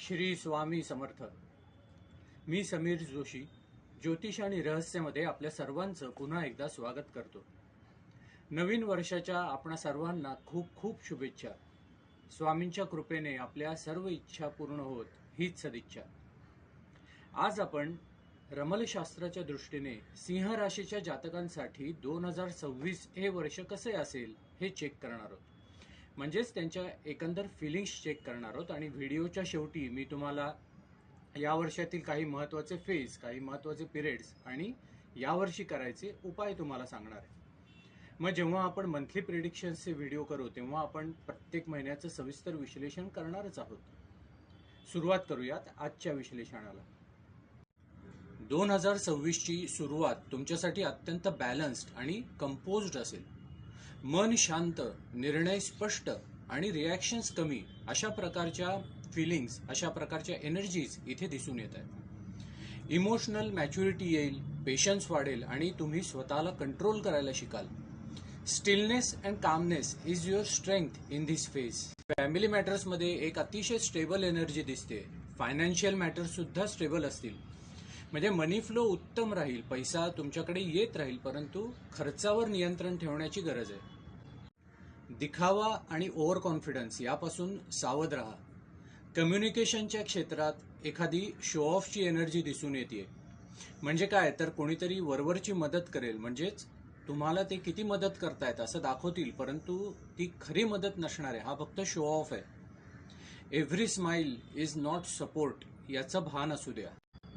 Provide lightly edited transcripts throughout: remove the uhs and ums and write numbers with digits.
श्री स्वामी समर्थ. मी समीर जोशी ज्योतिष आणि रहस्यमध्ये आपल्या सर्वांचं पुन्हा एकदा स्वागत करतो. नवीन वर्षाच्या आपणा सर्वांना खूप खूप शुभेच्छा. स्वामींच्या कृपेने आपल्या सर्व इच्छा पूर्ण होत हीच सदिच्छा. आज आपण रमलशास्त्राच्या दृष्टीने सिंह राशीच्या जातकांसाठी 2026 हे वर्ष कसे असेल हे चेक करणार आहोत. म्हणजेच त्यांच्या एकंदर फिलिंग्स चेक करणार आहोत. आणि व्हिडिओच्या शेवटी मी तुम्हाला या वर्षातील काही महत्त्वाचे फेज, काही महत्त्वाचे पिरियड्स आणि यावर्षी करायचे उपाय तुम्हाला सांगणार आहे. मग जेव्हा आपण मंथली प्रेडिक्शन्सचे व्हिडिओ करू तेव्हा आपण प्रत्येक महिन्याचं सविस्तर विश्लेषण करणारच आहोत. सुरुवात करूयात आजच्या विश्लेषणाला. 2026ची सुरुवात तुमच्यासाठी अत्यंत बॅलन्स्ड आणि कंपोज्ड असेल. मन शांत, निर्णय स्पष्ट आणि रिॲक्शन्स कमी अशा प्रकारच्या फिलिंग्स, अशा प्रकारच्या एनर्जीज इथे दिसून येत आहेत. इमोशनल मॅच्युरिटी येईल, पेशन्स वाढेल आणि तुम्ही स्वतःला कंट्रोल करायला शिकाल. Stillness and calmness is your strength in this phase. Family मॅटर्समध्ये एक अतिशय स्टेबल एनर्जी दिसते. फायनान्शियल मॅटर्स सुद्धा स्टेबल असतील. म्हणजे मनी फ्लो उत्तम राहील, पैसा तुमच्याकडे येत राहील, परंतु खर्चावर नियंत्रण ठेवण्याची गरज आहे. दिखावा आणि ओव्हर कॉन्फिडन्स यापासून सावध राहा. कम्युनिकेशनच्या क्षेत्रात एखादी शो ऑफची एनर्जी दिसून येते. म्हणजे काय तर कोणीतरी वरवरची मदत करेल, म्हणजेच तुम्हाला ते किती मदत करतायत असं दाखवतील, परंतु ती खरी मदत नसणार आहे, हा फक्त शो ऑफ आहे. Every smile is not support याचं भान असू द्या.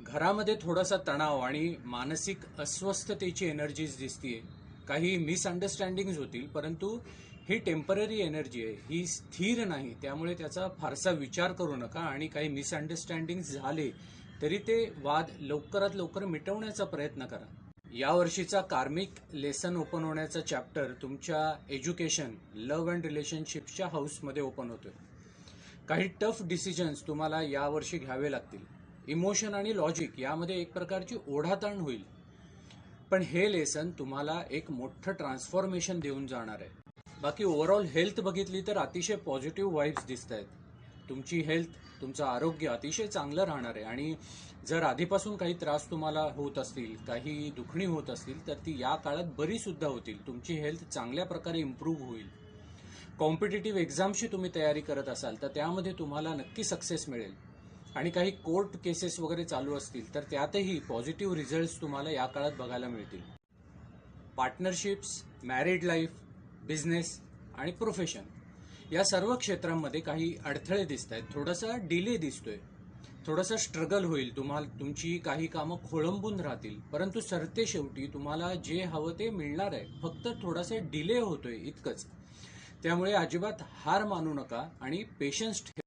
घरामध्ये थोडासा तणाव आणि मानसिक अस्वस्थतेची एनर्जीज दिसतीये. काही मिसअंडरस्टँडिंग्स होतील, परंतु ही टेम्पररी एनर्जी आहे, ही स्थिर नाही. त्यामुळे त्याचा फारसा विचार करू नका आणि काही मिसअंडरस्टँडिंग्स झाले तरी ते वाद लवकरात लवकर मिटवण्याचा प्रयत्न करा. या वर्षीचा कार्मिक लेसन ओपन होण्याचा चॅप्टर तुमच्या एज्युकेशन, लव्ह अँड रिलेशनशिपच्या हाऊसमध्ये ओपन होतोय. काही टफ डिसिजन्स तुम्हाला यावर्षी घ्यावे लागतील. इमोशन आणि लॉजिक यामध्ये एक प्रकारची ओढाताण होईल, पण हे लेसन तुम्हाला एक मोठं ट्रान्सफॉर्मेशन देऊन जाणार आहे. बाकी ओव्हरऑल हेल्थ बघितली तर अतिशय पॉझिटिव्ह वाईब्स दिसत आहेत. तुमची हेल्थ, तुमचं आरोग्य अतिशय चांगलं राहणार आहे. आणि जर आधीपासून काही त्रास तुम्हाला होत असतील, काही दुखणी होत असतील, तर ती या काळात बरी सुद्धा होतील. तुमची हेल्थ चांगल्या प्रकारे इम्प्रूव्ह होईल. कॉम्पिटिटिव्ह एक्झामची तुम्ही तयारी करत असाल तर त्यामध्ये तुम्हाला नक्की सक्सेस मिळेल. आणि काही कोर्ट केसेस वगैरे चालू असतील तर त्यातही पॉझिटिव्ह रिझल्ट्स तुम्हाला या काळात बघायला मिळतील. पार्टनरशिप्स, मॅरिड लाईफ, बिझनेस आणि प्रोफेशन या सर्व क्षेत्रांमध्ये काही अडथळे दिसत आहेत. थोडासा डिले दिसतोय, थोडासा स्ट्रगल होईल. तुमची काही कामं खोळंबून राहतील, परंतु सरते शेवटी तुम्हाला जे हवं ते मिळणार आहे. फक्त थोडासा डिले होतोय इतकंच. त्यामुळे अजिबात हार मानू नका आणि पेशन्स ठेवा.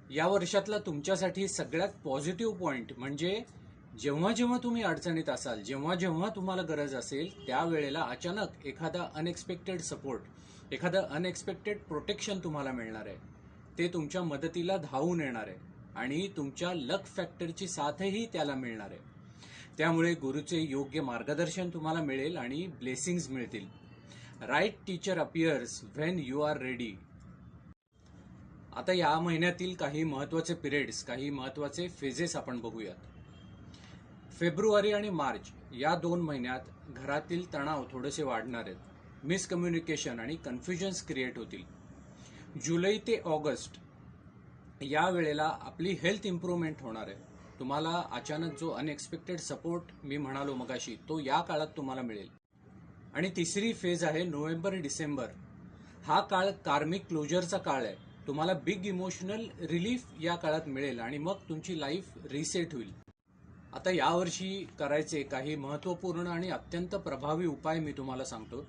या वर्षातला तुमच्यासाठी सगळ्यात पॉझिटिव्ह पॉइंट म्हणजे जेव्हा जेव्हा तुम्ही अडचणीत असाल, जेव्हा जेव्हा तुम्हाला गरज असेल, त्यावेळेला अचानक एखादा अनएक्सपेक्टेड सपोर्ट, एखादं अनएक्सपेक्टेड प्रोटेक्शन तुम्हाला मिळणार आहे. ते तुमच्या मदतीला धावून येणार आहे आणि तुमच्या लक फॅक्टरची साथही त्याला मिळणार आहे. त्यामुळे गुरुचे योग्य मार्गदर्शन तुम्हाला मिळेल आणि ब्लेसिंग्स मिळतील. Right teacher appears when you are ready. आता या महिन्यातील काही महत्त्वाचे पिरियड्स, काही महत्त्वाचे फेजेस आपण बघूयात. फेब्रुवारी आणि मार्च या 2 महिन्यात घरातील तणाव थोडेसे वाढणार आहेत. मिसकम्युनिकेशन आणि कन्फ्युजन्स क्रिएट होतील. जुलै ते ऑगस्ट या वेळेला आपली हेल्थ इम्प्रूव्हमेंट होणार आहे. तुम्हाला अचानक जो अनएक्सपेक्टेड सपोर्ट मी म्हणालो मगाशी, तो या काळात तुम्हाला मिळेल. आणि तिसरी फेज आहे नोव्हेंबर डिसेंबर. हा काळ कार्मिक क्लोजरचा काळ आहे. तुम्हाला बिग इमोशनल रिलीफ या काळात मिळेल आणि मग तुमची लाईफ रिसेट होईल. आता यावर्षी करायचे काही महत्त्वपूर्ण आणि अत्यंत प्रभावी उपाय मी तुम्हाला सांगतो.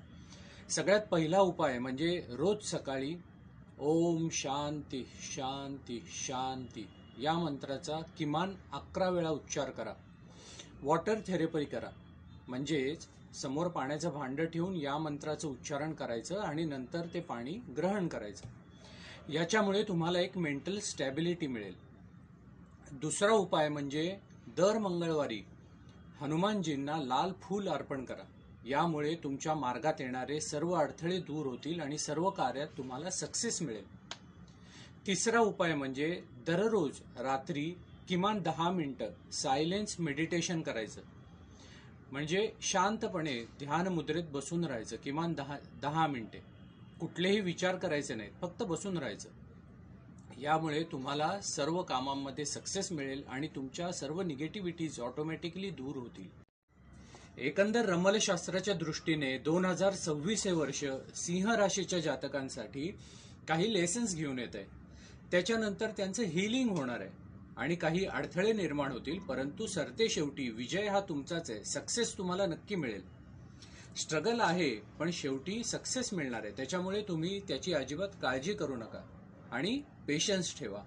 सगळ्यात पहिला उपाय म्हणजे रोज सकाळी ओम शांती शांती शांती या मंत्राचा किमान 11 वेळा उच्चार करा. वॉटर थेरपी करा, म्हणजेच समोर पाण्याचं भांडं ठेवून या मंत्राचं उच्चारण करायचं आणि नंतर ते पाणी ग्रहण करायचं. याच्यामुळे तुम्हाला एक मेंटल स्टॅबिलिटी मिळेल. दुसरा उपाय म्हणजे दर मंगळवारी हनुमानजींना लाल फूल अर्पण करा. यामुळे तुमच्या मार्गात येणारे सर्व अडथळे दूर होतील आणि सर्व कार्यात तुम्हाला सक्सेस मिळेल. तिसरा उपाय म्हणजे दररोज रात्री किमान 10 मिनिटं सायलेन्स मेडिटेशन करायचं. म्हणजे शांतपणे ध्यान मुद्रेत बसून राहायचं किमान 10 मिनिटे. कुठलेही विचार करायचे नाहीत, फक्त बसून राहायचं. यामुळे तुम्हाला सर्व कामांमध्ये सक्सेस मिळेल आणि तुमच्या सर्व निगेटिव्हिटीज ऑटोमॅटिकली दूर होतील. एकंदर रमलशास्त्राच्या दृष्टीने 2026 हे वर्ष सिंह राशीच्या जातकांसाठी काही लेसन्स घेऊन येत आहे. त्याच्यानंतर त्यांचं हिलिंग होणार आहे आणि काही अडथळे निर्माण होतील, परंतु सरते शेवटी विजय हा तुमचाच आहे. सक्सेस तुम्हाला नक्की मिळेल. स्ट्रगल आहे पण शेवटी सक्सेस मिळणार आहे. त्याच्यामुळे तुम्ही त्याची अजिबात काळजी करू नका आणि पेशन्स ठेवा.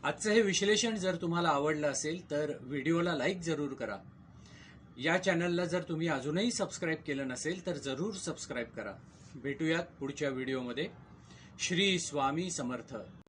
आजचं हे विश्लेषण जर तुम्हाला आवडलं असेल तर व्हिडिओला लाईक जरूर करा. या चॅनलला जर तुम्ही अजूनही सबस्क्राईब केलं नसेल तर जरूर सबस्क्राईब करा. भेटूयात पुढच्या व्हिडिओमध्ये. श्री स्वामी समर्थ.